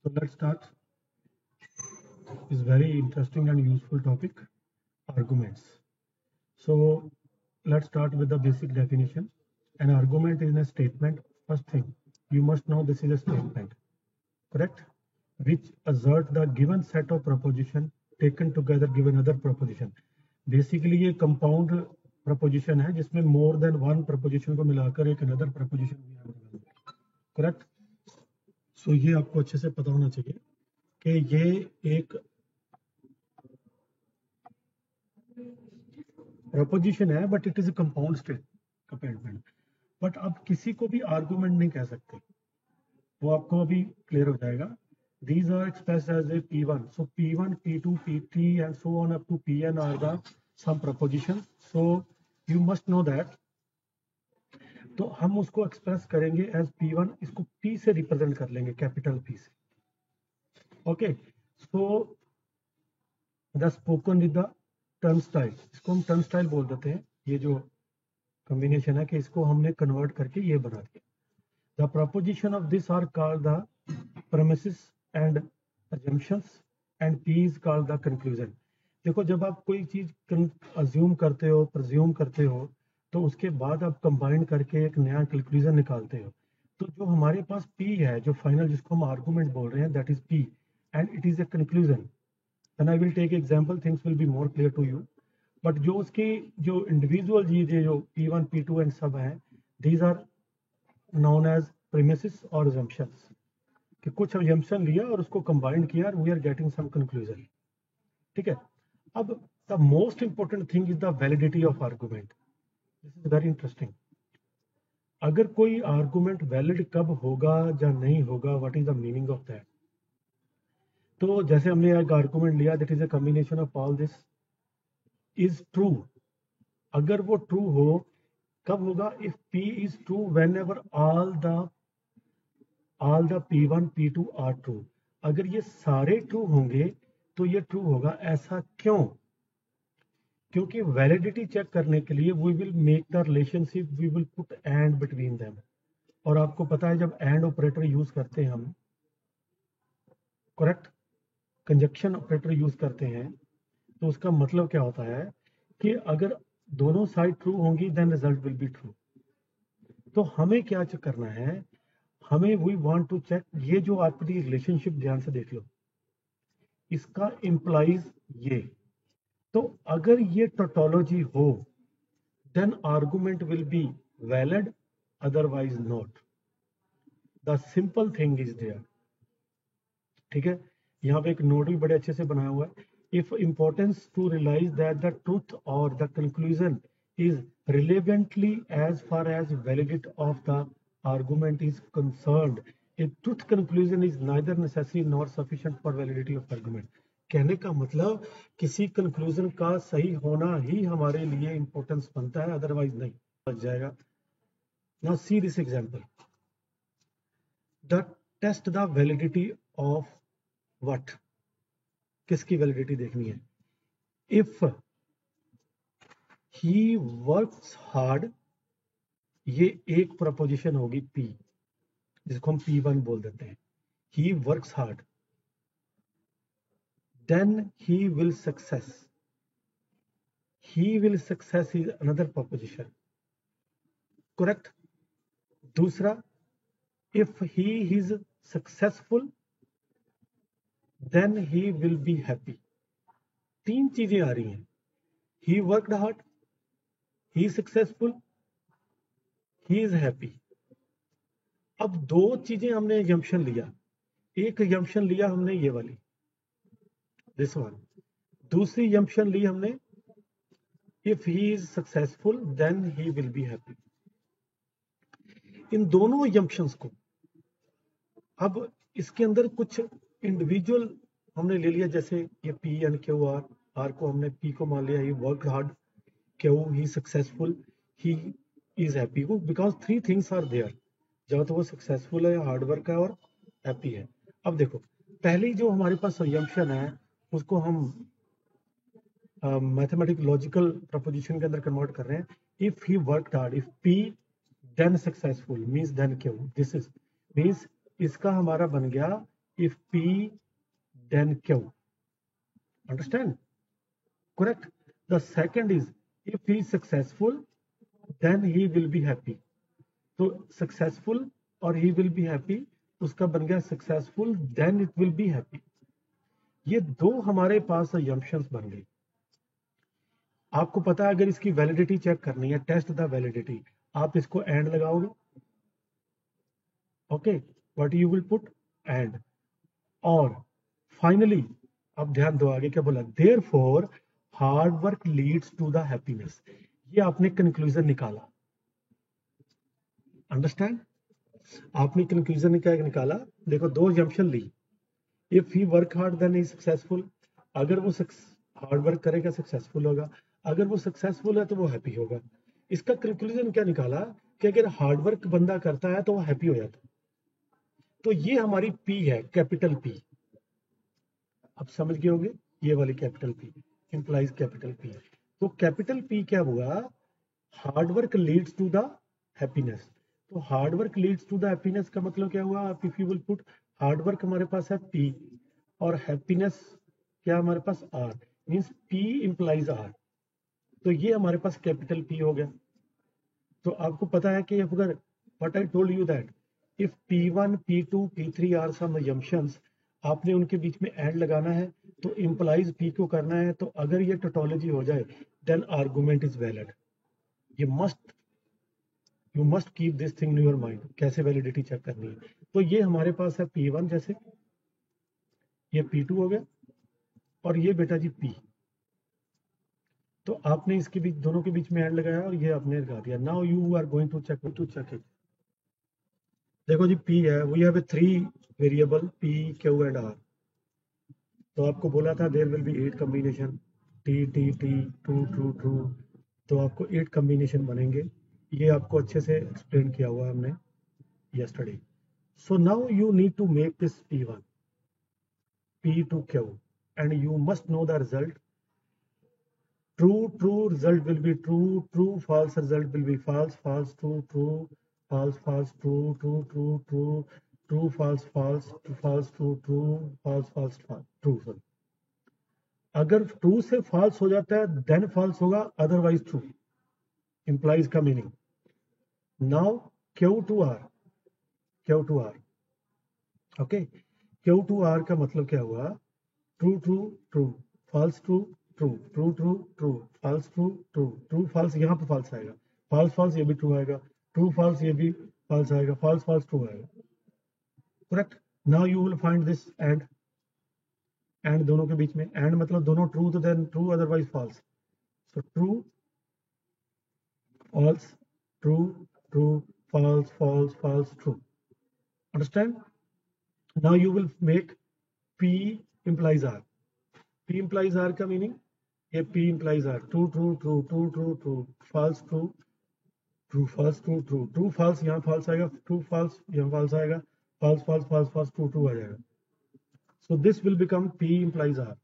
So let's start. It's very interesting and useful topic, arguments. So let's start with the basic definition. An argument is a statement. First thing, you must know this is a statement, correct? Which assert the given set of proposition taken together give another proposition. Basically ये compound proposition है जिसमें more than one proposition को मिलाकर एक another proposition we have developed, correct? So ये आपको अच्छे से पता होना चाहिए कि ये एक प्रपोजिशन है but it is a compound statement. But आप किसी को भी आर्गुमेंट नहीं कह सकते, वो आपको अभी क्लियर हो जाएगा. These are expressed as a P1. So P1, P2, P3 and so on up to Pn are the some propositions. So you must know that. तो हम उसको एक्सप्रेस करेंगे एज P1, इसको P से रिप्रेजेंट कर लेंगे, कैपिटल P से. Okay, so the spoken with the term style, इसको हम टर्म स्टाइल बोल देते हैं. ये जो कॉम्बिनेशन है कि इसको हमने कन्वर्ट करके ये बना दिया. The proposition of this are called the premises and assumptions and P is called the conclusion. देखो, जब आप कोई चीज अज्यूम करते हो, प्रिज्यूम करते हो, तो उसके बाद आप कंबाइन करके एक नया कंक्लूजन निकालते हो. तो जो हमारे पास P है, जो फाइनल जिसको हम आर्गुमेंट बोल रहे हैं, that is P and it is a conclusion. Then I will take example, things will be more clear to you. But जो उसकी जो इंडिविजुअल चीजें जो P1, P2 एंड सब हैं, these are known as premises और assumptions. कि कुछ assumption लिया और उसको combine किया, we are getting some conclusion. ठीक है. अब the most important thing is the validity of argument. This is very interesting. अगर कोई argument valid कब होगा या नहीं होगा, what is the meaning of that? तो जैसे हमने एक आर्गुमेंट लिया, that is a combination of all this is true. अगर वो ट्रू हो, कब होगा? If P is true whenever all the P1, P2 are true. अगर ये सारे ट्रू होंगे तो ये ट्रू होगा. ऐसा क्यों? क्योंकि वैलिडिटी चेक करने के लिए we will make the relationship, we will put and between them. और आपको पता है जब एंड ऑपरेटर यूज करते हैं हम, करेक्ट, कंजक्शन ऑपरेटर यूज करते हैं, तो उसका मतलब क्या होता है कि अगर दोनों साइड ट्रू होंगी then result will be true. तो हमें क्या चेक करना है? हमें वी वांट टू चेक, ये जो आपकी रिलेशनशिप ध्यान से देख लो, इसका इंप्लाइज ये. तो अगर ये टोटोलॉजी हो then argument will be valid, otherwise not. The simple thing is there. ठीक है, यहाँ पे एक नोट भी बड़े अच्छे से बनाया हुआ है. If importance to realize that the truth or the conclusion is relevantly as far as validity of the argument is concerned, a truth conclusion is neither necessary nor sufficient for validity of argument. कहने का मतलब किसी conclusion का सही होना ही हमारे लिए importance बनता है, otherwise नहीं बच जाएगा. Now see this example. The test the validity of what? किसकी वैलिडिटी देखनी है? इफ ही वर्क्स हार्ड, ये एक प्रपोजिशन होगी P, जिसको हम P1 बोल देते हैं. He works hard, then he will success. He will success is another proposition, correct. दूसरा, if he is successful then he will be happy. तीन चीजें आ रही हैं. He worked hard, he is successful, he is happy. अब दो चीजें हमने एजम्पशन लिया. एक एजम्पशन लिया हमने ये वाली, दिस वन. दूसरी एजम्पशन ली हमने if he is successful then he will be happy. इन दोनों एजम्पशंस को अब इसके अंदर कुछ इंडिविजुअल हमने ले लिया, जैसे ये P and Q R. R को हमने P को मान लिया, he work hard, Q he successful, he is happy. Because three things are there, जब तो वो सक्सेसफुल है, हार्ड वर्क है और हैप्पी है. अब देखो, पहली जो हमारे पास असम्पशन है उसको हम मैथमेटिक लॉजिकल प्रपोजिशन के अंदर कन्वर्ट कर रहे हैं. If he worked hard, if P then successful means then Q. This is means इसका हमारा बन गया if P then Q. Understand? Correct. The second is if he is successful, then he will be happy. तो successful और he will be happy, उसका बन गया successful then it will be happy. ये दो हमारे पास assumptions बन गई। आपको पता है अगर इसकी वैलिडिटी चेक करनी है, टेस्ट द वैलिडिटी, आप इसको एंड लगाओगे। Okay, what you will put and, और फाइनली अब ध्यान दो आगे क्या बोला, therefore hard work leads to the happiness. ये आपने कंक्लूजन निकाला। अंडरस्टैंड? आपने कंक्लूजन क्या निकाला? देखो दो assumption ली। If he work hard then is successful, अगर वो हार्ड वर्क करेगा सक्सेसफुल होगा, अगर वो सक्सेसफुल है तो वो हैप्पी होगा। इसका कंक्लूजन क्या निकाला कि अगर हार्ड वर्क बंदा करता है तो वो हैप्पी हो जाता है। तो ये हमारी पी है, कैपिटल पी। अब समझ गए होंगे, ये वाली capital P implies capital P. तो कैपिटल पी क्या हुआ? Hard work leads to the happiness. तो hard work leads to the happiness का मतलब क्या हुआ? If you will put hard work हमारे पास है पी और हैप्पीनेस क्या हमारे पास R, means P implies R. तो ये हमारे पास कैपिटल पी हो गया। तो आपको पता है कि अगर what I told you that if P1 P2 P3 are some assumptions, आपने उनके बीच में एंड लगाना है तो इंप्लाइज पी को करना है। तो अगर ये टोटोलॉजी हो जाए देन आर्गुमेंट इज वैलिड। ये you must keep this thing in your mind, कैसे वैलिडिटी चेक करनी है। तो ये हमारे पास है P1, जैसे ये P2 हो गया और ये बेटा जी P। तो आपने इसके बीच दोनों के बीच में एंड लगाया और ये आपने लगा दिया। Now you are going to check it. देखो जी P है, we have 3 variable P Q and R। तो आपको बोला था there will be 8 combination, T T T true true true. तो आपको 8 कॉम्बिनेशन बनेंगे। ये आपको अच्छे से एक्सप्लेन किया हुआ है हमने yesterday. So now you need to make this P1, P to Q, and you must know the result. True result will be true, false result will be false, true, false, true, false, true, false, true, sorry. अगर true से false हो जाता है then false होगा, otherwise true. Implies का मीनिंग। Now Q to R, okay. Q to R का मतलब क्या हुआ? True, false true, true, false true, false, यहाँ पे फॉल्स आएगा, फॉल्स ये भी ट्रू आएगा, ट्रू फॉल्स ये भी फॉल्स आएगा, फॉल्स ट्रू आएगा। Correct. Now you will find this and दोनों के बीच में एंड मतलब दोनों ट्रू तो then true, otherwise false. So true, false, true, false, true. Understand? Now you will make P implies R। P implies R का meaning, ये P implies R, true, false true, false true, false, यहाँ false आएगा, true false, यहाँ false आएगा, false true आ जाएगा। So this will become P implies R.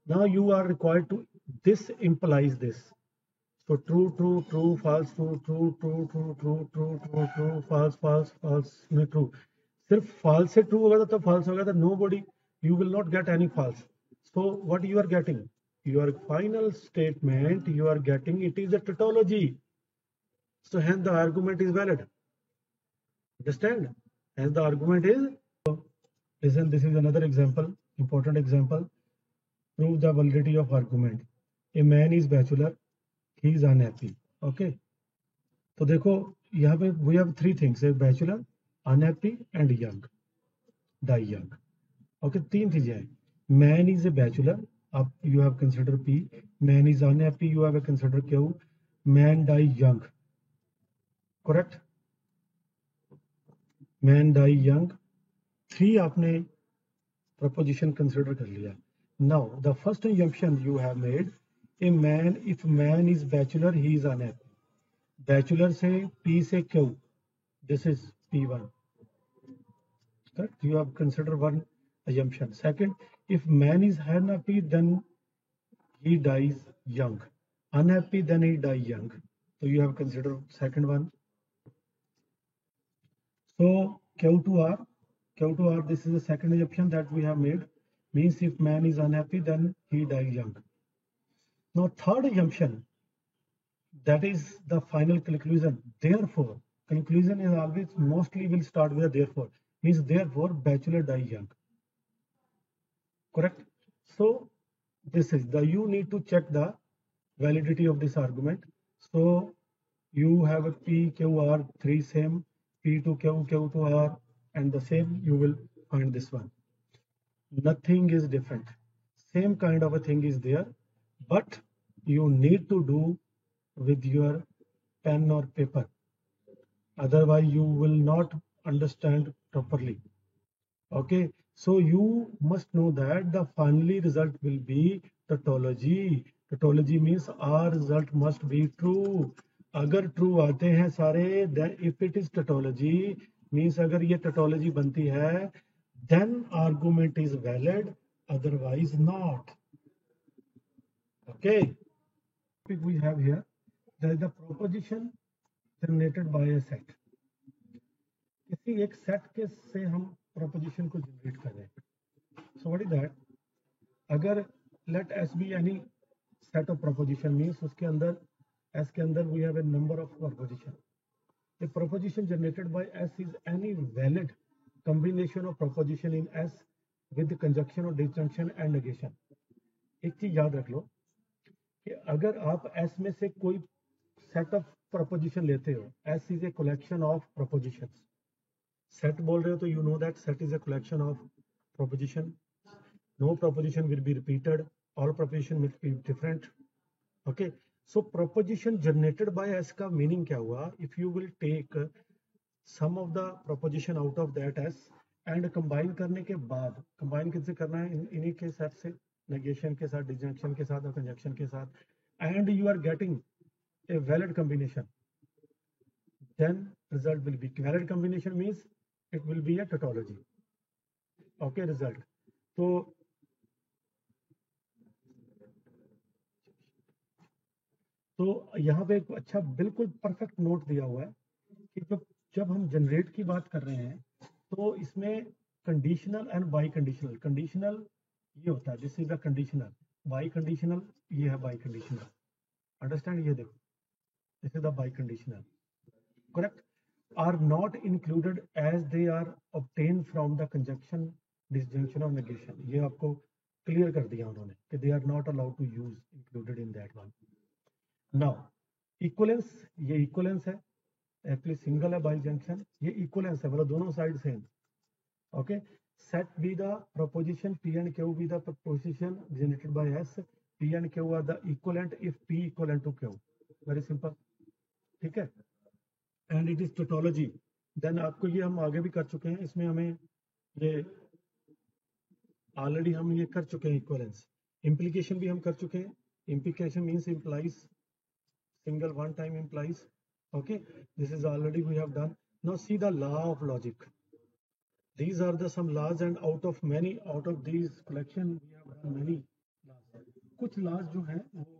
Now you are required to, this implies this. So true, false, true, false में true। सिर्फ false से true होगा तो false होगा, तो nobody, you will not get any false. So what you are getting? Your final statement you are getting, it is a tautology. So hence the argument is valid. Understand? Hence the argument is, listen, this is another example, important example. Prove the validity of argument. A man is bachelor, he is unhappy. Okay. तो देखो यहाँ पे we have 3 things, a bachelor, unhappy and young, die young. Okay, 3 चीजें हैं। Man is a bachelor, up you have consider P. Man is unhappy, you have a consider Q. Man die young. Correct? Man die young. 3 आपने proposition consider कर लिया। Now the first assumption you have made, a man, if man is bachelor, he is unhappy. Bachelor से P से Q, this is P1. Correct? You have considered one assumption. Second, if man is unhappy, then he dies young. Unhappy, then he die young. So you have considered second one. So Q to R, Q to R, this is the second assumption that we have made. Means if man is unhappy, then he dies young. Now third assumption, that is the final conclusion. Therefore, conclusion is always mostly will start with a therefore. Means therefore bachelor die young. Correct? So this is the, you need to check the validity of this argument. So you have a P, Q, R, 3 same, P to Q, Q to R, and the same, you will find this one. Nothing is different. Same kind of a thing is there, but you need to do with your pen or paper. Otherwise, you will not understand properly. Okay, so you must know that the finally result will be tautology. Tautology means our result must be true. अगर true आते हैं सारे, then if it is tautology means अगर ये tautology बनती है, then argument is valid, otherwise not. Okay, we have here, there is the proposition generated by a set. किसी एक सेट के से हम प्रोपोजिशन को जनरेट कर रहे हैं. So what is that? अगर let S be any set of proposition means उसके अंदर एस के अंदर we have a number of proposition. The proposition generated by S is any valid combination of proposition in S with conjunction और disjunction and negation. एक चीज याद रख लो कि अगर आप एस में से कोई सेट ऑफ प्रोपोजिशन लेते हो, S is a collection of propositions. Set बोल रहे हो तो you know that set is a collection of proposition. No proposition will be repeated, all proposition will be different. Okay, so proposition generated by S का meaning क्या हुआ? If you will take some of the proposition out of that S and combine करने के बाद, combine किससे करना है? इन्हीं के सेट से, नेगेशन के साथ, डिसजंक्शन के साथ और कंजंक्शन के साथ, and you are getting a valid combination, then result will be valid combination means it will be a tautology. Okay, result. तो यहाँ पे एक अच्छा बिल्कुल परफेक्ट नोट दिया हुआ है कि जब हम जनरेट की बात कर रहे हैं तो इसमें conditional and by conditional. Conditional ये होता है, this is the conditional. By conditional ये है बाई कंडीशनल. अंडरस्टैंड? ये देखो, this is the by conditional. Correct? Are not included as they are obtained from the conjunction, disjunction or negation. ये आपको clear कर दिया उन्होंने कि they are not allowed to use included in that one. Now equivalence, ये equivalence है, actually single है by junction, ये equivalence है, मतलब दोनों side same. Okay, set be the proposition P and Q be the proposition generated by S. P and Q are the equivalent if P equivalent to Q. Very simple. ठीक है, and it is tautology. Then आपको ये हम आगे भी कर चुके हैं, इसमें हमें ये ऑलरेडी हम ये कर चुके हैं. इक्वलेंस इम्प्लीकेशन भी हम कर चुके हैं. Implication means implies, single one time implies. Okay, this is already we have done. Now see the law of logic. These are the some laws and out of many, out of these collection we have done many laws. कुछ laws जो हैं वो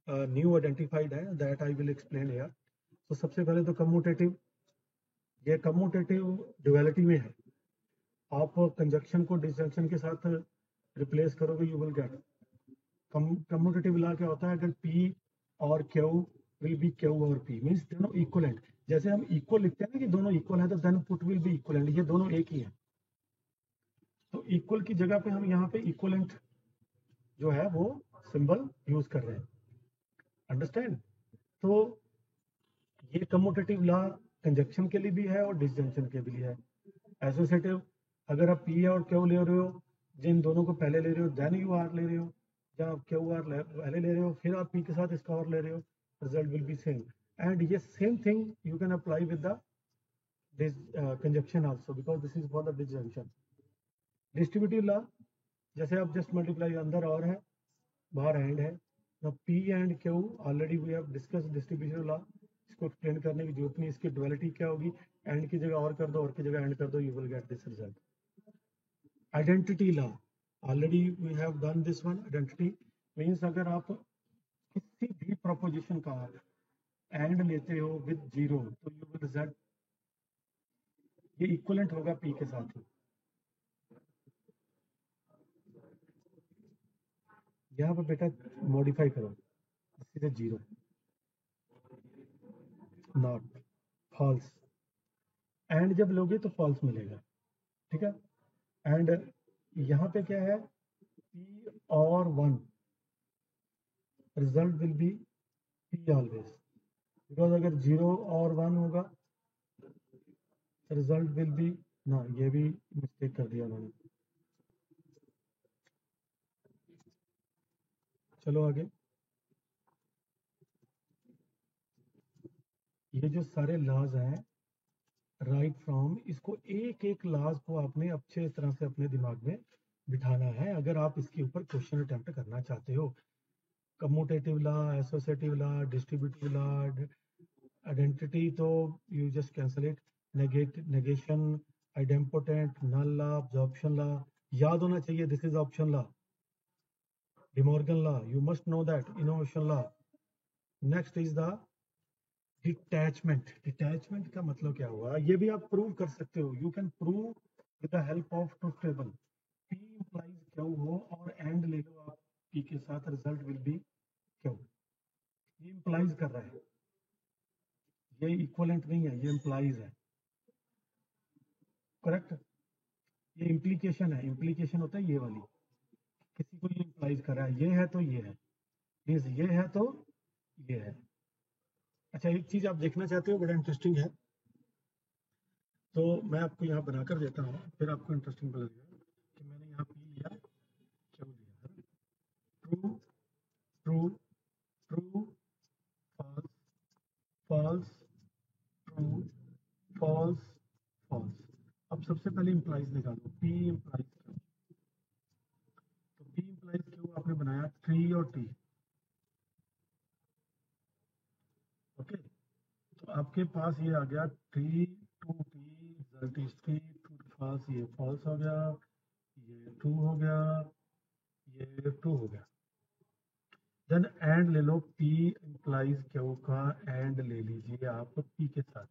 new identified है, that I will explain here. तो सबसे पहले तो commutative, ये कम्यूटेटिव ड्युअलिटी में है. आप कंजक्शन को डिसजंक्शन के साथ रिप्लेस करोगे, you will gate commutative law. क्या होता है? अगर P और Q विल बी Q और P मींस दोनों इक्वलेंट. जैसे हम इक्वल लिखते हैं ना कि दोनों इक्वल है, तो then put will be equivalent. ये दोनों एक ही है, तो इक्वल की जगह पे हम यहाँ पे इक्वलेंट जो है वो सिंबल यूज कर रहे हैं. अंडरस्टैंड? तो ये कम्यूटेटिव लॉ कंजक्शन के लिए भी है और डिसजंक्शन के लिए है. एसोसिएटिव, अगर आप P और Q ले रहे हो, जिन दोनों को पहले ले रहे हो, देन यू आर ले रहे हो, या आप Q R पहले ले रहे हो फिर आप P के साथ इसका और ले रहे हो, result will be same. And ये same thing you can apply with the conjunction also, because this is for the disjunction. Distributive law, जैसे आप जस्ट मल्टीप्लाई, अंदर और है बाहर एंड है. Now P and Q already we have discuss distributive law, इसको explain करने की जरूरत नहीं. इसकी ड्युअलिटी क्या होगी? एंड की जगह और कर दो, और की जगह एंड कर दो, you will get this result. Identity law, already we have done this one. Identity means अगर आप किसी भी प्रोपोजिशन का एंड लेते हो विद जीरो, तो यू विल रिजल्ट ये इक्वलेंट होगा पी के साथ ही। यहाँ पर बेटा मॉडिफाई करो, सीधे 0, नॉट, फॉल्स। एंड जब लोगे तो फॉल्स मिलेगा, ठीक है। एंड यहाँ पे क्या है, p और 1, result will be p always, because अगर 0 और 1 होगा रिजल्ट विल बी, ना ये भी मिस्टेक कर दिया उन्होंने। चलो आगे। ये जो सारे लॉज हैं राइट फ्रॉम, इसको एक एक लॉज को आपने अच्छे तरह से अपने दिमाग में बिठाना है अगर आप इसके ऊपर क्वेश्चन अटेम्प्ट करना चाहते हो। Commutative law, associative law, distributive law, identity तो you just cancel it, negation, idempotent, null law, absorption law याद होना चाहिए, this is option law, De Morgan law, you must know that, innovation law. Next is the detachment. Detachment का मतलब क्या हुआ, ये भी आप प्रूव कर सकते हो, you can prove with the help of truth table. P implies Q हो और एंड ले लो आप P के साथ, रिजल्ट विल बी Q। ये implies कर रहा है, ये इक्वलेंट नहीं है, ये implies है, करेक्ट। ये इम्प्लीकेशन है, इम्प्लीकेशन होता है ये वाली, किसी को ये implies कर रहा है, ये है तो ये है, मीन्स ये है तो ये है। अच्छा एक चीज आप देखना चाहते हो, बड़ा इंटरेस्टिंग है, तो मैं आपको यहाँ बनाकर देता हूँ, फिर आपको इंटरेस्टिंग लगेगा कि मैंने यहाँ पी लिया, क्यों लिया, true true true, false false, true false false. अब सबसे पहले इम्प्लाइज निकालो, पी इम्प्लाइज क्यों, तो पी इम्प्लाइज क्यों आपने बनाया, ट्री और टी, ओके। तो आपके पास ये आ गया true to T, result is true to false, ये फॉल्स हो गया, ये ट्रू हो गया, ये ट्रू हो गया। देन एंड ले लो, P इम्प्लाइज क्यू का एंड ले लीजिए आप P के साथ,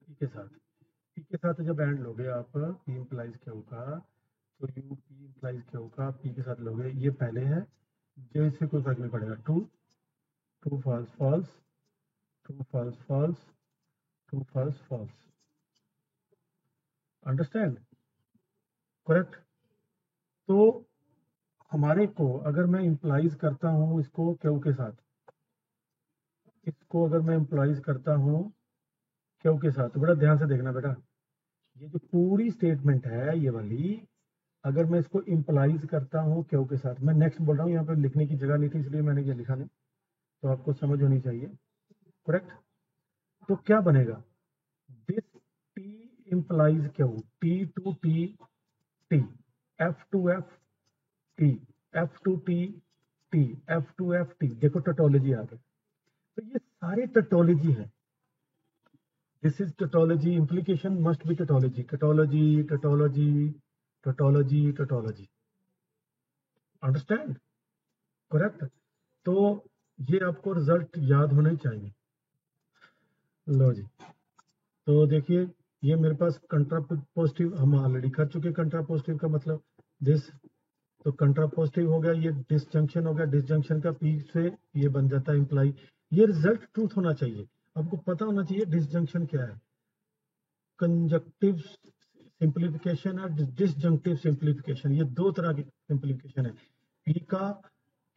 P के साथ, P के साथ जब एंड लोगे आप P इम्प्लाइज क्यू का, तो यू P इम्प्लाइज क्यू का P के साथ लोगे, ये पहले है, जो इससे कोई फर्क नहीं पड़ेगा, true true false false, true false false, true false false, understand, correct. तो हमारे को अगर मैं इम्प्लाइज करता हूँ इसको क्यू के साथ, इसको अगर मैं इम्प्लाइज करता हूँ क्यू के साथ, तो बड़ा ध्यान से देखना बेटा, ये जो पूरी स्टेटमेंट है ये वाली, अगर मैं इसको इम्प्लाइज करता हूँ क्यू के साथ, मैं नेक्स्ट बोल रहा हूँ, यहाँ पे लिखने की जगह नहीं थी इसलिए मैंने ये लिखा नहीं, तो आपको समझ होनी चाहिए, करेक्ट। तो क्या बनेगा, this T implies Q, T to T T, F to F T, F to T T, F to F T, देखो टोटोलॉजी आ गई, तो ये सारे टोटोलॉजी है, this is tautology, implication must be tautology, tautology, tautology, tautology, tautology, understand, correct। तो ये आपको रिजल्ट याद होने चाहिए। लो जी, तो देखिए ये मेरे पास कंट्रापोजिटिव हम ऑलरेडी कर चुके, कंट्रापोजिटिव का मतलब दिस, तो कंट्रापोजिटिव हो गया, ये डिसजंक्शन हो गया, डिसजंक्शन का पी से ये बन जाता है इम्प्लाई, ये रिजल्ट ट्रूथ होना चाहिए, आपको पता होना चाहिए डिसजंक्शन क्या है, कंजक्टिव सिंप्लीफिकेशन और डिसजंक्टिव सिंप्लीफिकेशन, ये दो तरह की सिंप्लीफिकेशन है। पी का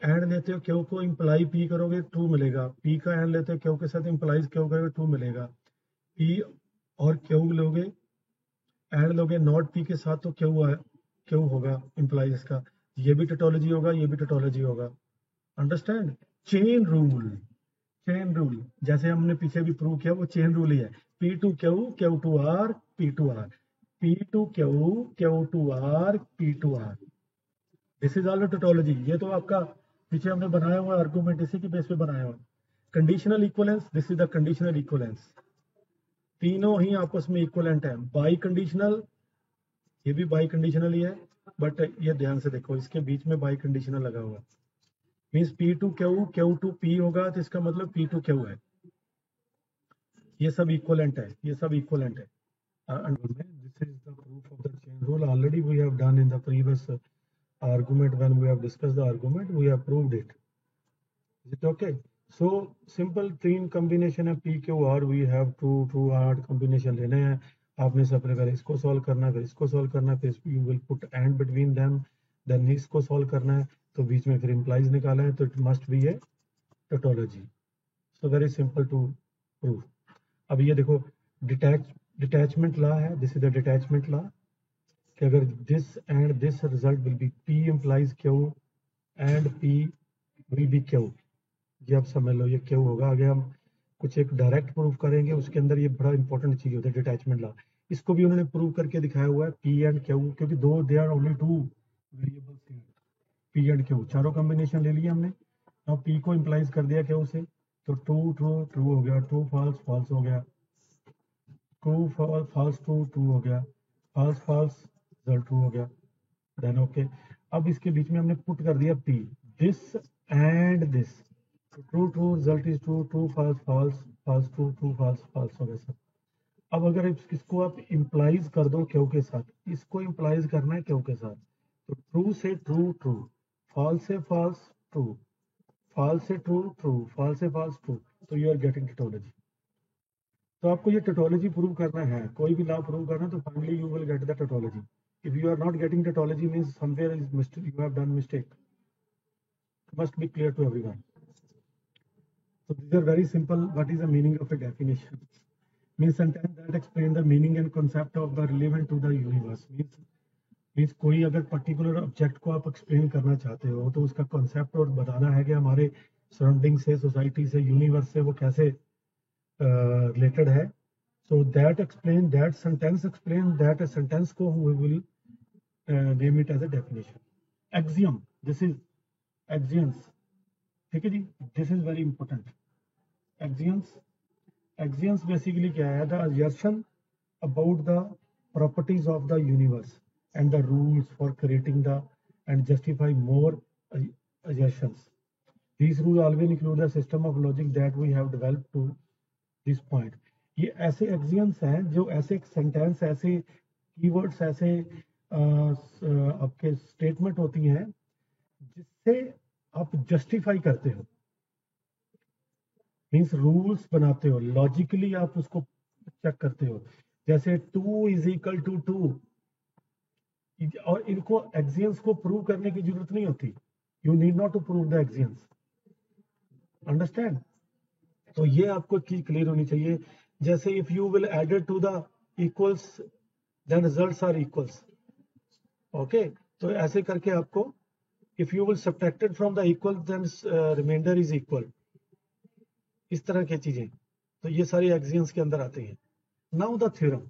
एंड लेते हो क्यू को, इम्प्लाई पी करोगे ट्रू मिलेगा, पी का एंड लेते हो क्यू के साथ, इम्प्लाइज क्यू करोगे ट्रू मिलेगा, पी और क्यू लोगे एंड लोगे नॉट पी के साथ, तो क्यू होगा इम्प्लाइज का, ये भी टोटोलॉजी होगा, ये भी टोटोलॉजी होगा, understand. Chain rule, chain rule जैसे हमने पीछे भी प्रूव किया, वो चेन रूल ही है, P to Q, Q to R, P to R, P to Q, Q to R, P to R, this is all tautology. ये तो आपका पीछे हमने बनाया हुआ आर्गूमेंट, इसी के बेस पे बनाया हुआ। Conditional equivalence, this is the conditional equivalence, तीनों ही आपस में इक्वलेंट है। बाई कंडीशनल, ये भी बाई कंडीशनल ही है, बट ये ध्यान से देखो, इसके बीच में बाई कंडीशनल लगा हुआ है, means P to Q, Q to P होगा, तो इसका मतलब पी टू क्यू है, ये सब इक्वलेंट है, ये सब इक्वलेंट है। And this is the proof of the chain rule. Already we have done in the previous argument. When we have discussed the argument, we have proved it. Is it okay? So simple तीन combination है P Q R. We have two hard combination लेने हैं आपने। सबसे पहले इसको solve करना है, फिर इसको solve करना है, फिर you will put and between them, then इसको solve करना है, तो बीच में फिर implies निकाला है, तो it must be a tautology. So very simple to prove. अब ये देखो डिटैचमेंट लॉ है, this is the detachment law कि अगर this and this result will be P implies Q and P will be Q, ये आप समझ लो ये Q होगा। आगे हम कुछ एक डायरेक्ट प्रूफ करेंगे, उसके अंदर ये बड़ा इंपॉर्टेंट चीज होता है डिटैचमेंट लॉ। इसको भी उन्होंने प्रूव करके दिखाया हुआ है P एंड Q, क्योंकि दो they are only two variables here, P and Q चारों कॉम्बिनेशन ले लिया हमने। अब P को इम्प्लाइज कर दिया Q से, तो ट्रू ट्रू ट्रू हो गया, ट्रू फॉल्स फॉल्स हो गया, ट्रू फॉल्स ट्रू ट्रू हो गया, फॉल्स फॉल्स रिजल्ट ट्रू हो गया, देन ओके। अब इसके बीच में हमने पुट कर दिया P, this and this, true true result is true, true false false, false true, true false false हो गया सब। अब अगर इसको आप इम्प्लाइज कर दो Q के साथ, इसको इम्प्लाइज करना है Q के साथ, तो ट्रू से ट्रू ट्रू, फॉल्स से फॉल्स ट्रू, फॉल्स से ट्रू ट्रू, फॉल्स से फॉल्स ट्रू, तो यू आर गेटिंग टोटोलॉजी। तो आपको ये टोटोलॉजी प्रूव करना है, कोई भी लॉ प्रूव करना, तो finally you will get the tautology. If you are not getting tautology means somewhere is mistake, you have done mistake, must be clear to everyone. So these are very simple. What is the meaning of a definition? Means sentence that explain the meaning and concept of the relevant to the universe. Means कोई अगर particular object को आप explain करना चाहते हो, तो उसका concept और बताना है कि हमारे सराउंडिंग से, सोसाइटी से, यूनिवर्स से वो कैसे रिलेटेड है। So that explain that sentence explain that a sentence को we will name it as a definition. Axiom, this is axioms, ठीक है जी, this is very important. Axioms basically क्या है? The assertion about the properties of the universe and the rules for creating the and justify more assertions. These rules always include a system of logic that we have developed to this point. ये ऐसे axioms हैं जो ऐसे sentence, ऐसे keywords, ऐसे आपके statement होती हैं जिससे आप जस्टिफाई करते हो, मींस रूल्स बनाते हो, लॉजिकली आप उसको चेक करते हो। जैसे 2 इज इक्वल टू 2, और इनको एक्सियम्स को प्रूव करने की जरूरत नहीं होती, you need not to prove the axioms, understand. तो ये आपको चीज क्लियर होनी चाहिए। जैसे if you will added to the equals then results are equals, okay. तो ऐसे करके आपको if you will subtracted from the equal then reminder is equal, इस तरह की चीजें, तो ये सारी एक्सियम्स के अंदर आते हैं। Now the theorem,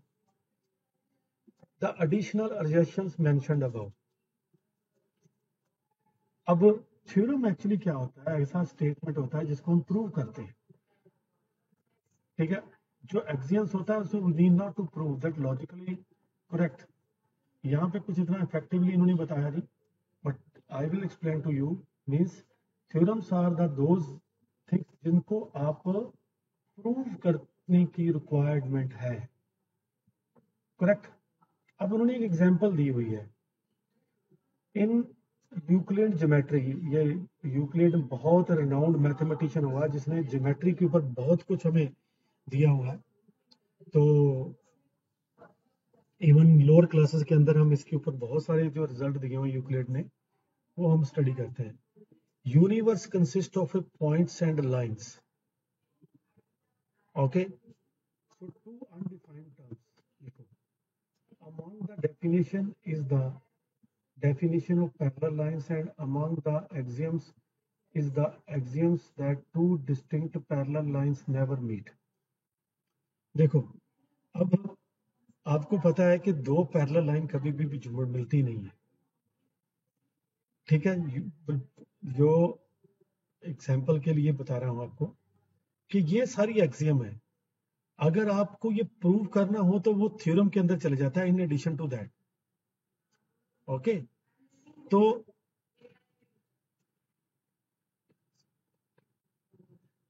the additional assertions mentioned above. अब थ्योरम एक्चुअली क्या होता है? ऐसा स्टेटमेंट होता है जिसको हम प्रूव करते हैं, ठीक है। जो एक्सियम्स होता है उसको need not to prove that logically correct. यहाँ पे कुछ इतना इफेक्टिवली इन्होंने बताया नहीं, but I will explain to you. Means theorems are the those things जिनको आप प्रूव करने की रिक्वायरमेंट है, करेक्ट। अब उन्होंने एक एग्जांपल दी हुई है इन यूक्लिड ज्योमेट्री। ये यूक्लिड बहुत रिनाउंड मैथमेटिशियन हुआ जिसने ज्योमेट्री के ऊपर बहुत कुछ हमें दिया हुआ है। तो इवन लोअर क्लासेस के अंदर हम इसके ऊपर बहुत सारे जो रिजल्ट दिए हुए यूक्लिड ने वो हम स्टडी करते हैं। Universe consist of points and lines, okay. So two undefined terms, देखो, among the definition is the definition of parallel lines, and among the axioms is the axioms that two distinct parallel lines never meet. देखो, अब आपको पता है कि दो parallel line कभी भी जुड़ मिलती नहीं है, ठीक है। जो एग्जाम्पल के लिए बता रहा हूं आपको कि ये सारी एक्सियम है। अगर आपको ये प्रूव करना हो तो वो थ्योरम के अंदर चले जाता है, in addition to that, okay. तो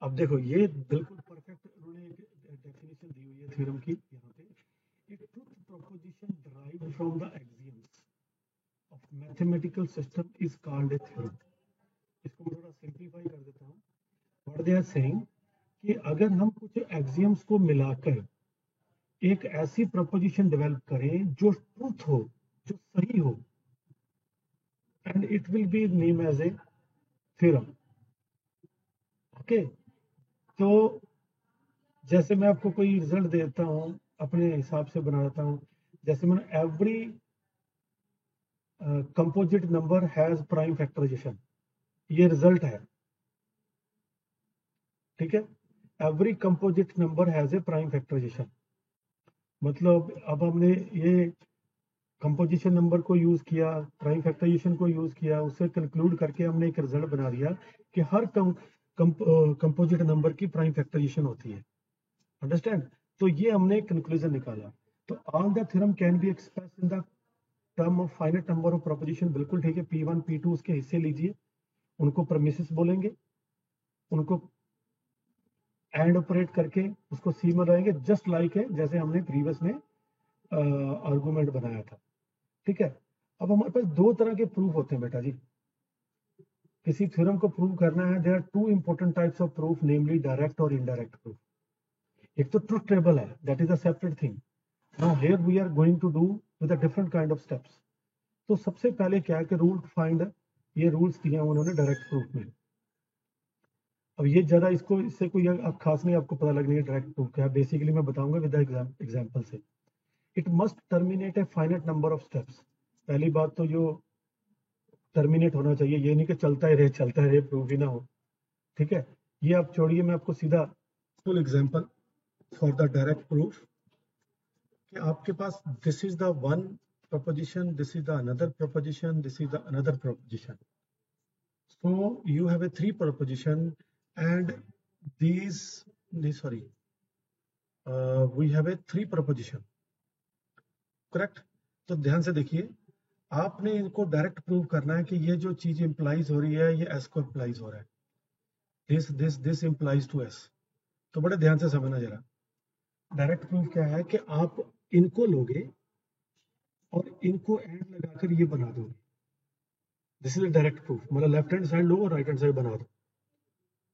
अब देखो, ये बिल्कुल परफेक्ट उन्होंने डेफिनेशन दी हुई है थ्योरम की यहाँ पे, a truth proposition derived from the axioms of mathematical system is called a theorem. इसको मैं थोड़ा सिंप्लीफाई कर देता हूँ. व्हाट दे आर सेइंग कि अगर हम कुछ एक्सियम्स को मिलाकर एक ऐसी प्रोपोजिशन डेवलप करें जो ट्रूथ हो, जो सही हो, and it will be name as a theorem. Okay, तो जैसे मैं आपको कोई रिजल्ट देता हूँ, अपने हिसाब से बना देता हूँ. जैसे मैंने every composite number has prime factorization, ये रिजल्ट है. ठीक है, every composite number has a prime factorization. मतलब अब हमने ये कंपोजिशन नंबर को यूज किया, प्राइम फैक्टराइजेशन को यूज किया, उससे कंक्लूड करके हमने एक रिजल्ट बना दिया कि हर कंपोजिट नंबर की प्राइम फैक्टराइजेशन होती है. अंडरस्टैंड? तो ये हमने कंक्लूजन निकाला. तो all the theorem can be express in the term of finite number of proposition. बिल्कुल ठीक है, P1 P2 उसके हिस्से लीजिए, उनको प्रीमिसेस बोलेंगे, उनको एंड ऑपरेट करके उसको सी में लाएंगे, जस्ट लाइक है जैसे हमने प्रीवियस में आर्गुमेंट बनाया था. ठीक है, अब हमारे पास दो तरह के प्रूफ होते हैं बेटा जी. किसी थ्योरम को प्रूव करना है, there are two important types of proof, namely direct और इनडायरेक्ट प्रूफ. एक तो ट्रुथ टेबल है, that is a separate thing. Now here we are going to do with a different kind of steps. तो सबसे पहले क्या है कि रूल टू फाइंड, ये रूल्स दिए हैं उन्होंने डायरेक्ट प्रूफ में. अब ये ज्यादा इसको इससे कोई अब खास नहीं आपको पता लगनी है डायरेक्ट प्रूफ क्या है. बेसिकली मैं बताऊंगा विद एग्जांपल से. It must terminate a finite number of steps. पहली बात तो जो टर्मिनेट होना चाहिए, ये नहीं कि चलता ही रहे प्रूफ ही ना हो. ठीक है, ये आप छोड़िए, मैं आपको सीधा full example for the direct proof कि आपके पास this is the one proposition, this is the another proposition, this is the another proposition. So you have a three proposition and we have a three proposition, correct? तो ध्यान से देखिए, आपने इनको direct prove करना है कि ये जो चीज इंप्लाइज हो रही है ये एस को इंप्लाइज हो रहा है, दिस इंप्लाइज टू एस. तो बड़े ध्यान से समझना जरा. डायरेक्ट प्रूफ क्या है कि आप इनको लोगे और इनको एंड लगाकर ये बना दोगे. This is direct proof. मतलब लेफ्ट हैंड साइड लो और राइट हैंड साइड बना दो.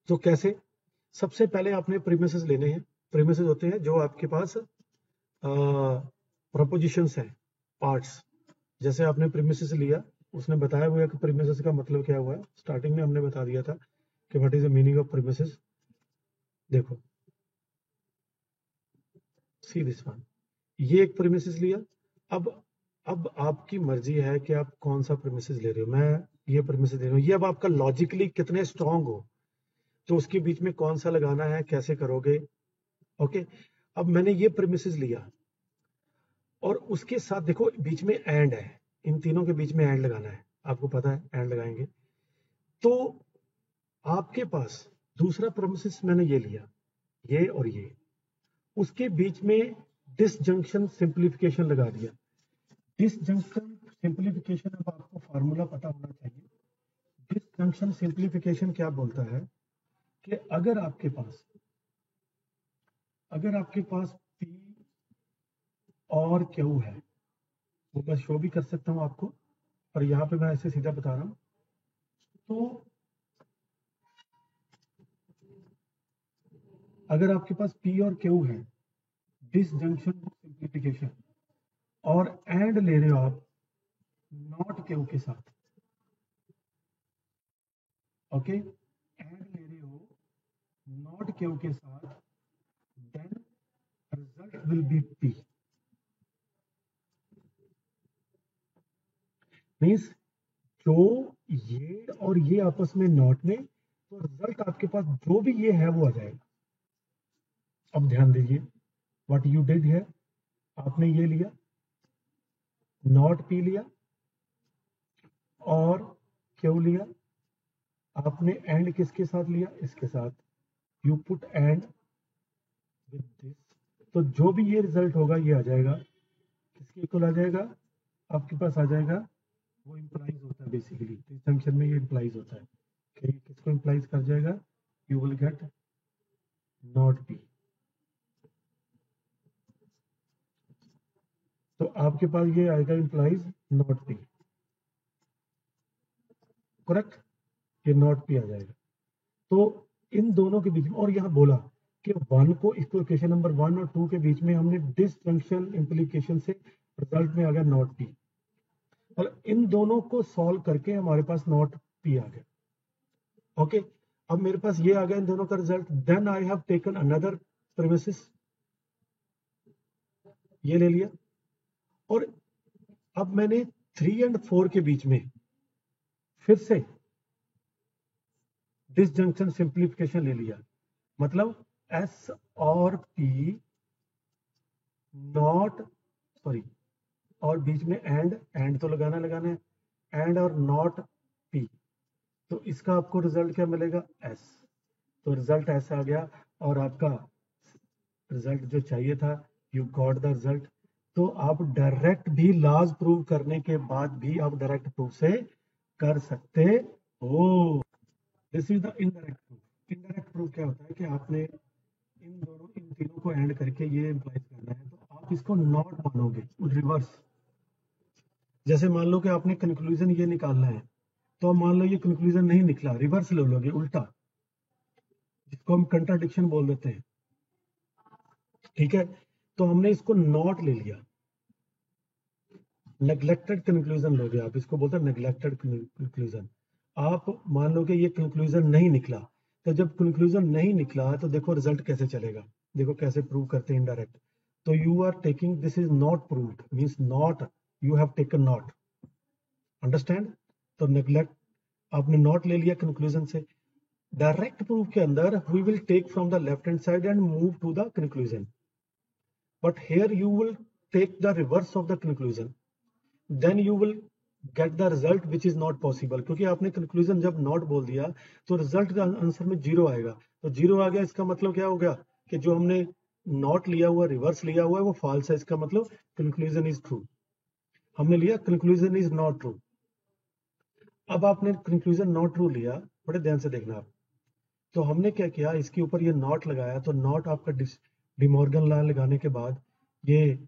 तो कैसे? सबसे पहले आपने प्रीमिसेस लेने हैं. प्रीमिसेस होते हैं जो आपके पास प्रोपोजिशंस हैं, पार्ट्स. जैसे आपने प्रीमिसेस लिया, उसने बताया हुआ है कि प्रीमिसेस का मतलब क्या हुआ है. स्टार्टिंग में हमने बता दिया था कि what is the meaning of premises. देखो, सी दिस वन, ये एक प्रीमिसेस लिया. अब आपकी मर्जी है कि आप कौन सा प्रीमिसेस ले रहे हो. मैं ये प्रीमिसेस दे रहा हूँ. ये अब आपका लॉजिकली कितने स्ट्रांग हो, तो उसके बीच में कौन सा लगाना है, कैसे करोगे. ओके, अब मैंने ये प्रीमिसेस लिया और उसके साथ देखो बीच में एंड है. इन तीनों के बीच में एंड लगाना है, आपको पता है एंड लगाएंगे. तो आपके पास दूसरा प्रीमिसेस मैंने ये लिया, ये और ये, उसके बीच में डिसजंक्शन सिंप्लीफिकेशन लगा दिया. डिसजंक्शन सिंप्लीफिकेशन, अब आपको फार्मूला पता होना चाहिए. डिसजंक्शन सिंप्लीफिकेशन क्या बोलता है कि अगर आपके पास P और Q है, वो मैं शो भी कर सकता हूं आपको, और यहाँ पे मैं ऐसे सीधा बता रहा हूं. तो अगर आपके पास P और Q है, डिसजंक्शन सिंप्लीफिकेशन, और एंड ले रहे हो आप नॉट Q के साथ. ओके, एंड ले रहे हो नॉट Q के साथ, then result will be P. Means जो ये और ये आपस में नॉट में, तो रिजल्ट आपके पास जो भी ये है वो आ जाएगा. अब ध्यान दीजिए, व्हाट यू डिड है, आपने ये लिया नॉट P लिया और Q लिया. आपने एंड किसके साथ लिया, इसके साथ. You put and with this, तो जो भी ये रिजल्ट होगा ये आ जाएगा. किसके इक्वल आ जाएगा, आपके पास आ जाएगा, वो इंप्लाइज होता है बेसिकली. इस जंक्शन में ये इंप्लाइज होता है कि किसको इंप्लाइज कर जाएगा, you will get not P. आपके पास ये आएगा इम्प्लाइज नॉट पी, करेक्ट, ये नॉट पी आ जाएगा। तो इन दोनों के बीच में, और यहाँ बोला कि वन को इक्वेशन नंबर 1 और 2 के बीच में हमने डिसजंक्शन इम्प्लीकेशन से रिजल्ट में आ गया नॉट पी, और इन दोनों को सॉल्व करके हमारे पास नॉट पी आ गया। ओके, अब मेरे पास ये आ गया इन दोनों का result. Then I have taken another premises, ये ले लिया, और अब मैंने 3 और 4 के बीच में फिर से डिसजंक्शन सिंप्लीफिकेशन ले लिया, मतलब एस और पी नॉट, सॉरी, और बीच में एंड तो लगाना है, एंड और नॉट पी, तो इसका आपको रिजल्ट क्या मिलेगा, एस। तो रिजल्ट एस आ गया, और आपका रिजल्ट जो चाहिए था, यू गॉट द रिजल्ट। तो आप डायरेक्ट भी लॉज प्रूव करने के बाद भी आप डायरेक्ट प्रूफ से कर सकते हो। This is the indirect proof. Indirect proof क्या होता है कि आपने इन तीनों को एंड करके ये इम्प्लाइज करना है, तो आप इसको नॉट मानोगे रिवर्स। जैसे मान लो कि आपने कंक्लूजन ये निकालना है, तो अब मान लो ये कंक्लूजन नहीं निकला, रिवर्स ले लोगे, उल्टा, जिसको हम कंट्राडिक्शन बोल देते हैं, ठीक है। तो हमने इसको नॉट ले लिया, नेग्लेक्टेड कंक्लूजन लोगे आप, इसको बोलते हैं नेग्लेक्टेड कंक्लूजन। आप मान लो कि ये कंक्लूजन नहीं निकला, तो जब कंक्लूजन नहीं निकला तो देखो रिजल्ट कैसे चलेगा, देखो कैसे प्रूव करते हैं इनडायरेक्ट। तो you are taking, this is not proved, means not, you have taken not, understand. तो नेग्लेक्ट, आपने नॉट ले लिया कंक्लूजन से। डायरेक्ट प्रूफ के अंदर we will take from the left hand side and move to the conclusion, but here you will take the reverse of the conclusion, then you will get the result which is not possible, क्योंकि आपने conclusion जब not बोल दिया तो result का answer में zero आएगा। तो जीरो आ गया, इसका मतलब क्या हो गया कि जो हमने नॉट लिया हुआ, रिवर्स लिया हुआ है, वो फॉल्स है, इसका मतलब कंक्लूजन इज ट्रू। हमने लिया कंक्लूजन इज नॉट ट्रू। अब आपने कंक्लूजन नॉट ट्रू लिया, बड़े ध्यान से देखना आप। तो हमने क्या किया, इसके ऊपर ये नॉट लगाया, तो नॉट आपका डिमॉर्गन लॉ लगाने के बाद ये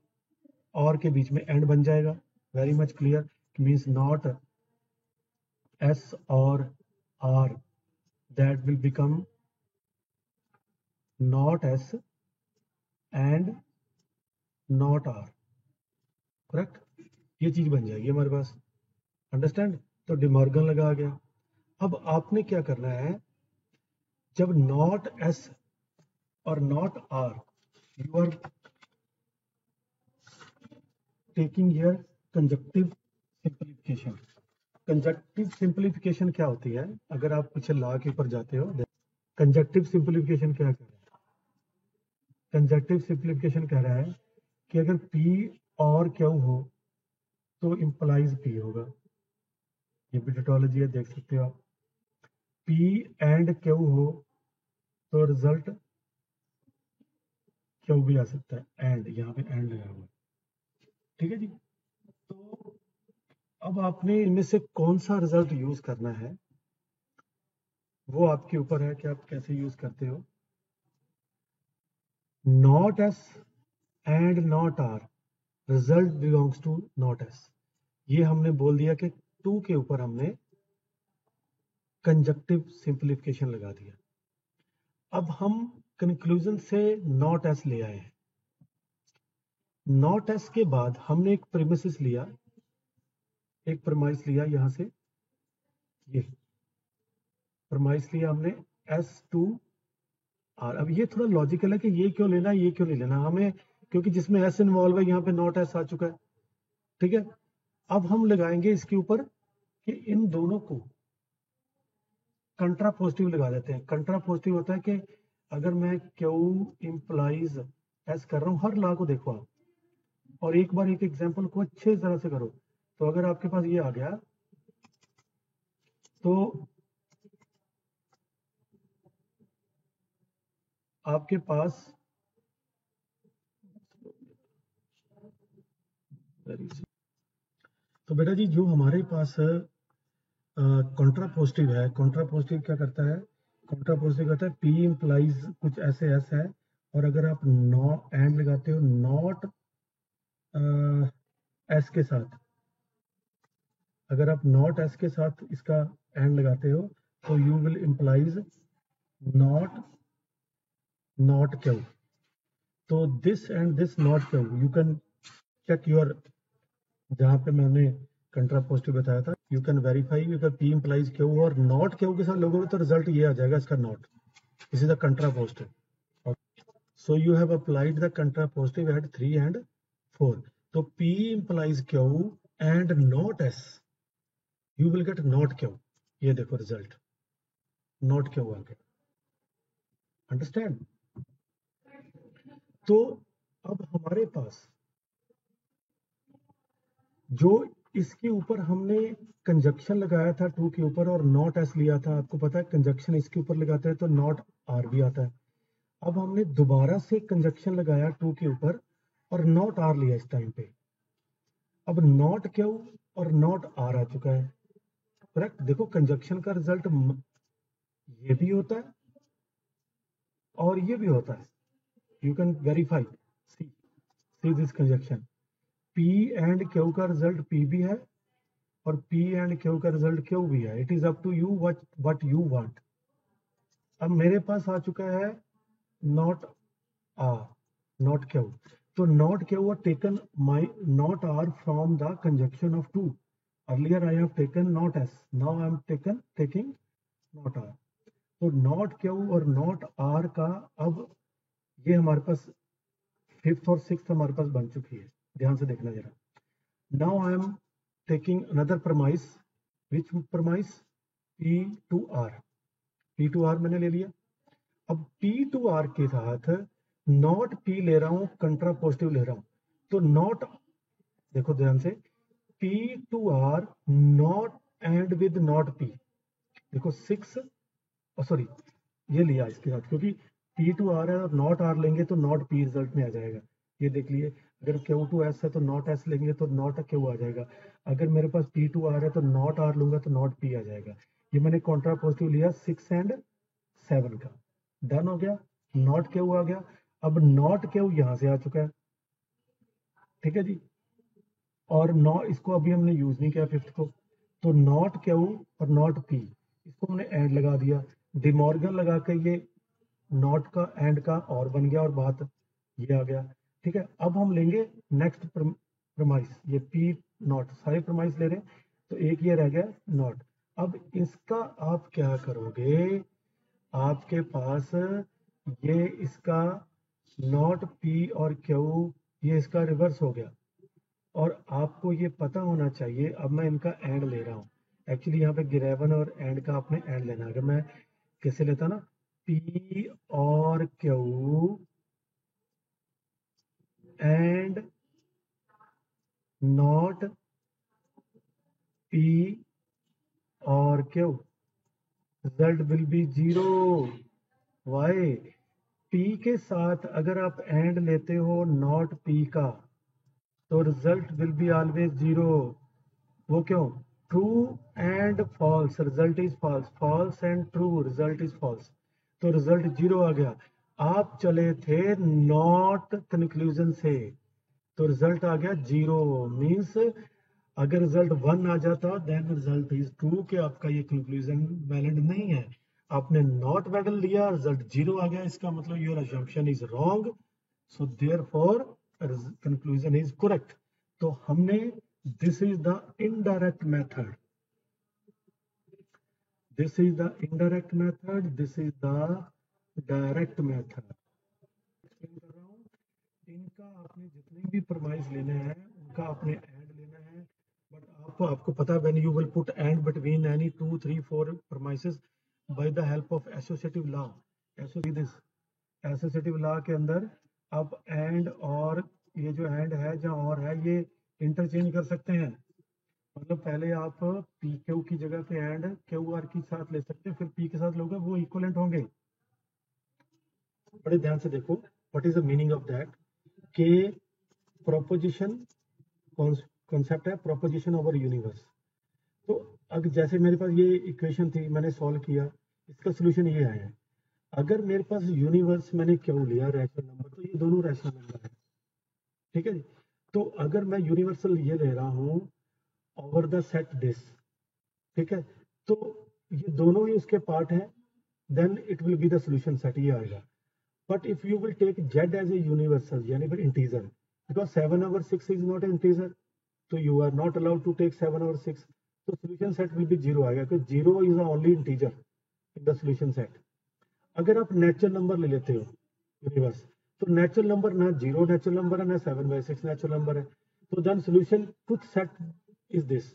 और के बीच में एंड बन जाएगा, very much clear, means not S और R, that will become not S and not R, correct, ये चीज बन जाएगी हमारे पास, अंडरस्टैंड। तो डिमॉर्गन लगा गया। अब आपने क्या करना है, जब नॉट एस और not R, you are taking here conjunctive simplification. Conjunctive simplification क्या होती है, अगर आप पीछे लॉ के ऊपर जाते हो, कंजक्टिव सिंप्लीफिकेशन क्या कह रहा है, कंजक्टिव सिंप्लीफिकेशन कह रहा है कि अगर P और Q हो तो इंप्लाइज P होगा, ये भी टोटोलॉजी है, देख सकते हो आप। P एंड Q हो तो रिजल्ट Q भी आ सकता है, एंड यहाँ पे एंड लगा हुआ है, ठीक है जी। तो अब आपने इनमें से कौन सा रिजल्ट यूज करना है, वो आपके ऊपर है कि आप कैसे यूज करते हो। Not S and not R, result belongs to not S, ये हमने बोल दिया कि 2 के ऊपर हमने कंजक्टिव सिंप्लीफिकेशन लगा दिया। अब हम कंक्लूजन से नॉट एस ले आए हैं, नॉट एस के बाद हमने एक प्रीमिसिस लिया, एक प्रमाइस लिया, यहां से ये प्रमाइस लिया हमने S2 R। अब ये थोड़ा लॉजिकल है कि ये क्यों लेना, ये क्यों नहीं लेना हमें, क्योंकि जिसमें S इन्वॉल्व है यहाँ पे नॉट एस आ चुका है, ठीक है। अब हम लगाएंगे इसके ऊपर कि इन दोनों को कंट्रा पॉजिटिव लगा देते हैं। कंट्रा पॉजिटिव होता है कि अगर मैं Q इंप्लाइज S कर रहा हूं, हर लॉ को देखो आप, और एक बार एक एग्जांपल को अच्छे तरह से करो। तो अगर आपके पास ये आ गया, तो आपके पास तो बेटा जी जो हमारे पास कॉन्ट्रा पॉजिटिव है, कॉन्ट्रा पॉजिटिव क्या करता है, कॉन्ट्रा पॉजिटिव कहता है P इंप्लाइज कुछ ऐसे एस है, और अगर आप नॉ एंड लगाते हो, नॉट एस के साथ, अगर आप नॉट एस के साथ इसका एंड लगाते हो तो you will implies not Q. तो this and this not Q, you can check your, जहां पे मैंने कंट्रापोजिटिव बताया था, यू कैन वेरीफाई अगर पी इम्प्लाइज क्यू और नॉट क्यू के साथ लोगोगे तो रिजल्ट ये आ जाएगा इसका not, this is the contrapositive. So you have applied the contrapositive at 3 and 4, तो P implies Q and not S, you will get not Q। ये देखो रिजल्ट not Q आ गया, अंडरस्टैंड। तो अब हमारे पास जो इसके ऊपर हमने कंजक्शन लगाया था 2 के ऊपर और नॉट एस लिया था, आपको पता है कंजक्शन इसके ऊपर लगाते हैं तो नॉट आर भी आता है। अब हमने दोबारा से कंजक्शन लगाया 2 के ऊपर और नॉट आर लिया इस टाइम पे, अब नॉट क्यू और नॉट आर आ चुका है, करेक्ट। देखो कंजक्शन का रिजल्ट ये भी होता है और ये भी होता है, you can verify, see this conjunction, P and Q का रिजल्ट P भी है और P एंड Q का रिजल्ट Q भी है। It is up to you what you want. अब मेरे पास आ चुका है नॉट आर नॉट Q, तो नॉट Q और taken my not R from the conjunction of 2, earlier I have taken not S, now I am taking not are. तो not Q और नॉट आर का अब ये हमारे पास 5th और 6th हमारे पास बन चुकी है, ध्यान से देखना जरा। Now I M taking another premise, which premise? P to R, P to R मैंने ले लिया। अब P to R के साथ नॉट P ले रहा हूं, कंट्रापोजिटिव ले रहा हूं, तो नॉट, देखो ध्यान से, P to R not and with not P, देखो 6 सॉरी ये लिया इसके साथ, क्योंकि P to R है और नॉट R लेंगे तो नॉट P रिजल्ट में आ जाएगा। ये देख लिए, अगर Q to S है तो नॉट S लेंगे तो नॉट Q आ जाएगा, अगर मेरे पास P to R है तो नॉट R लूंगा तो नॉट P आ जाएगा। ये मैंने कॉन्ट्रापोजिटिव लिया 6 and 7 का, डन हो गया, नॉट Q आ गया। अब नॉट Q यहां से आ चुका है, ठीक है जी, और नॉ इसको अभी हमने यूज नहीं किया 5th को, तो नॉट Q और नॉट P इसको हमने एंड लगा दिया, डिमॉर्गन लगा के ये नॉट का एंड का और बन गया और बात ये आ गया, ठीक है। अब हम लेंगे नेक्स्ट प्रमाइस, ये P नॉट, सारे प्रमाइस ले रहे हैं तो एक ये रह गया नॉट। अब इसका आप क्या करोगे, आपके पास ये इसका नॉट P और Q ये इसका रिवर्स हो गया, और आपको ये पता होना चाहिए, अब मैं इनका एंड ले रहा हूँ, एक्चुअली यहाँ पे गिरेवन और एंड का आपने एंड लेना, अगर मैं कैसे लेता ना, P और Q एंड नॉट P और Q, result will be 0। Why? P के साथ अगर आप एंड लेते हो नॉट P का तो रिजल्ट विल बी ऑलवेज 0। वो क्यों? True and false, result is false, false and true, result is false, तो रिजल्ट 0 आ गया। आप चले थे नॉट कंक्लूजन से तो रिजल्ट आ गया 0, मीन्स अगर रिजल्ट 1 आ जाता देन रिजल्ट इज ट्रू, कि आपका ये कंक्लूजन वैलिड नहीं है, आपने नॉट वैलिड लिया, रिजल्ट 0 आ गया, इसका मतलब your assumption is wrong, so therefore conclusion is correct. तो हमने, this is the indirect method, this is the indirect method, this is the direct method. Explain कर रहा हूँ, इनका आपने जितने भी प्रमाइस लेने हैं उनका आपने एंड लेना है, बट आपको पता है when you will put and between any 2 3 4 premises by the help of associative law, associative law के अंदर आप एंड और ये जो एंड है जहाँ और है ये इंटरचेंज कर सकते हैं, मतलब पहले आप पी क्यू की जगह पे एंड क्यू आर के साथ ले सकते हैं, फिर पी के साथ लोगे वो इक्वलेंट होंगे। बड़े ध्यान से देखो, what is the meaning of that, के प्रोपोजिशन कॉन्सेप्ट है, प्रोपोजिशन ओवर यूनिवर्स। तो अब जैसे मेरे पास ये इक्वेशन थी, मैंने सॉल्व किया, इसका सोल्यूशन ये आया है, अगर मेरे पास यूनिवर्स मैंने क्यों लिया रैशनल नंबर, तो ये दोनों रैशनल नंबर है, ठीक है जी। तो अगर मैं यूनिवर्सल ये ले रहा हूं ओवर द सेट दिस, ठीक है, तो ये दोनों ही उसके पार्ट हैं, then it will be the solution set, ये आएगा. But if you will take z as a universal यानी फिर integer, because 7 over 6 is not integer, तो you are not allowed to take 7 over 6, तो सोल्यूशन सेट विल बी 0 आएगा, क्योंकि 0 is the only integer in the solution set. अगर आप natural number ले लेते हो यूनिवर्स, तो नेचुरल नंबर ना 0 नेचुरल नंबर है ना 7/6 नेचुरल नंबर है, तो then solution truth set is this.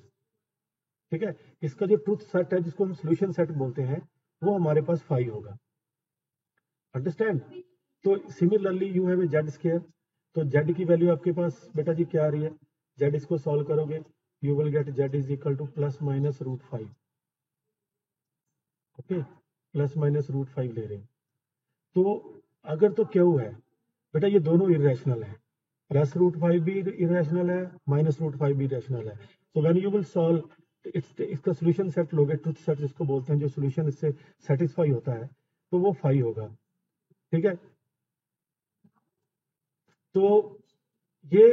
ठीक है, इसका जो ट्रुथ सेट है जिसको हम सोल्यूशन सेट बोलते हैं वो हमारे पास 5 होगा. अंडरस्टैंड? तो similarly you have A Z square, तो जेड की वैल्यू आपके पास बेटा जी क्या आ रही है, जेड इसको सॉल्व करोगे you will get Z is equal to +-√5. Okay, +-√5 ले रहे हैं. तो अगर तो क्यों है बेटा, ये दोनों इरेशनल है, +√5 भी इरेशनल है, -√5 भी इरेशनल है. तो व्हेन यू विल सॉल्व इसका सोल्यूशन सेट लोगे, ट्रुथ सेट जिसको बोलते हैं, जो सोल्यूशन इससे सेटिस्फाई होता है, तो वो 5 होगा. ठीक है, तो ये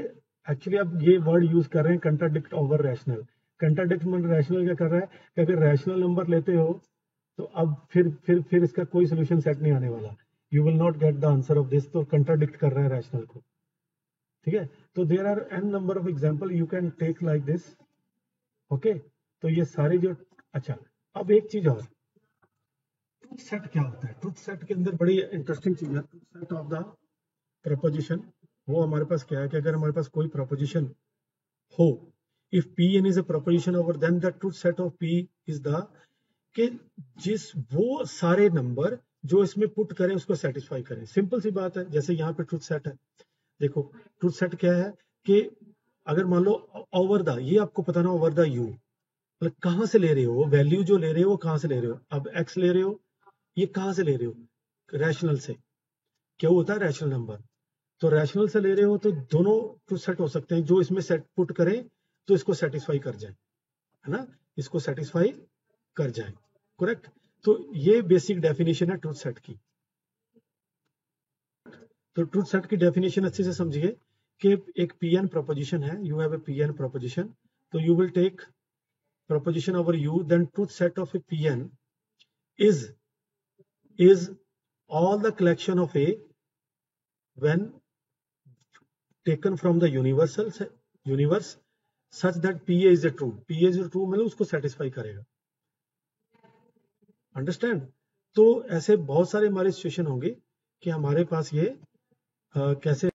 एक्चुअली अब ये वर्ड यूज कर रहे हैं कंट्राडिक्ट ओवर रैशनल. कंट्राडिक्ट मतलब रैशनल क्या कर रहा है कि अगर रैशनल नंबर लेते हो तो अब फिर इसका कोई सोल्यूशन सेट नहीं आने वाला, you will not get the answer of this, तो कंट्राडिक्ट कर रहा है रैशनल को. ठीक है, तो there are n number of example you can take like this. Okay, तो ये सारे जो, अच्छा अब एक चीज और, ट्रुथ सेट क्या होता है. ट्रुथ सेट के अंदर बड़ी इंटरेस्टिंग चीज है, truth set of the preposition. वो हमारे पास क्या है कि अगर हमारे पास कोई प्रपोजिशन हो, if Pn is a proposition over, then the truth set of P is the, कि जिस वो सारे नंबर जो इसमें पुट करें उसको सेटिस्फाई करें. सिंपल सी बात है, जैसे यहाँ पे ट्रुथ सेट है, देखो ट्रुथ सेट क्या है कि अगर मान लो ओवर द, ये आपको पता ना ओवर द यू, मतलब कहां से ले रहे हो, वैल्यू जो ले रहे हो वो कहां से ले रहे हो. अब x ले रहे हो, ये कहां से ले रहे हो, रैशनल से. क्या होता है रैशनल नंबर, तो रैशनल से ले रहे हो, तो दोनों ट्रुथ सेट हो सकते हैं, जो इसमें सेट पुट करें तो इसको सेटिस्फाई कर जाए, है ना, इसको सेटिस्फाई कर जाए. करेक्ट, तो ये बेसिक डेफिनेशन है ट्रुथ सेट की. तो ट्रुथ सेट की डेफिनेशन अच्छे से समझिए कि एक Pn प्रोपोजिशन है, you have a Pn proposition, तो you will take proposition over u, then truth set of a Pn is all the collection of A when taken from the universe such that Pa is a true. Pa is a true मतलब उसको satisfy करेगा. Understand? तो ऐसे बहुत सारे हमारे situation होंगे कि हमारे पास ये कैसे